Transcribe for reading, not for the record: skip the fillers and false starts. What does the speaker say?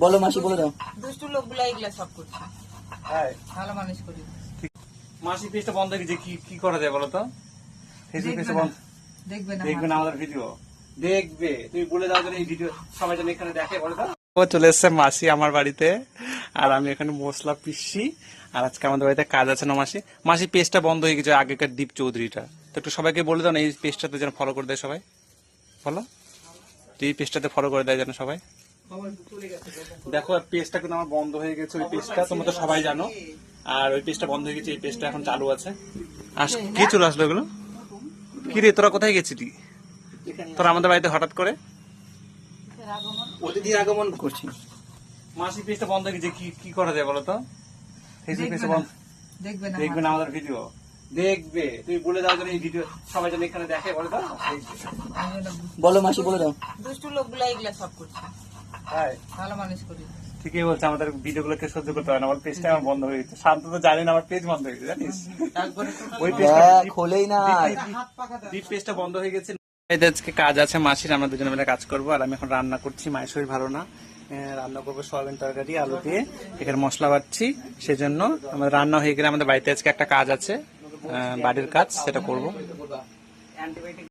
বলো মাসি, বলে দাও। দুষ্টু লোকগুলা এগুলা সব করছে, ভালো মানুষ করি। মাসি পেজটা বন্ধ হয়ে গেছে, কি করা যায় বলো তো? ফেসবুক পেজটা বন্ধ। দেখবে না আমাদের ভিডিও, দেখবে তুমি বলে দাও যেন এই ভিডিও সবাই যেন এখানে দেখে, বলে দাও। ও চলে এসছে মাসি আমার বাড়িতে, আর আমি এখানে মশলা পিসছি। আর আজকে আমাদের বাড়িতে কাজ আছে না মাসি। মাসি পেজটা বন্ধ হয়ে গেছে, আগেকার দীপ চৌধুরীটা। তো একটু সবাইকে বলে দাও না এই পেজটাতে যেন ফলো করে দেয় সবাই, বলো এই পেজটাতে ফলো করে দেয় যেন সবাই। দেখো পেজটা কিন্তু আমার বন্ধ হয়ে গেছে, ওই পেজটা তোমরা তো সবাই জানো। আর ওই পেজটা বন্ধ হয়ে গেছে, এই পেজটা এখন চালু আছে। আর কে চলে আসলো এগুলো? কি রে তোরা কোথায় গেছিলি? তোরা আমাদের বাড়িতে হঠাৎ করে অতিথির আগমন করছি। মাসি পেজটা বন্ধ হয়ে গেছে, কি করা যায় বলো তো? ফেসবুক পেজটা বন্ধ। দেখবে না আমাদের ভিডিও, দেখবে তুমি বলে দাও যেন এই ভিডিও সবাই যেন এখানে দেখে, বলে দাও। বলো মাসি, বলে দাও। দুষ্টু লোকগুলা এগুলা সব করছে, ভালো মানুষ করি। ঠিকই বলছে, আমাদের ভিডিও গুলোকে সহ্য করতে হয় না। আমার পেজটা আমার বন্ধ হয়ে গেছে। শান্ত তো জানি না আমার পেজ বন্ধ হয়ে গেছে, জানিস? ওই পেজটা খোলেই না, ডিপ পেজটা বন্ধ হয়ে গেছে। আজকে কাজ আছে মাসির, আমরা দুজনে মিলে কাজ করবো। আর আমি এখন রান্না করছি, মায়ের শরীর ভালো না। রান্না করবো সয়াবিন তরকারি আলু দিয়ে, এখানে মশলা বাটছি। সেজন্য আমাদের রান্না হয়ে গেলে আমাদের বাড়িতে আজকে একটা কাজ আছে, বাড়ির কাজ, সেটা করবো।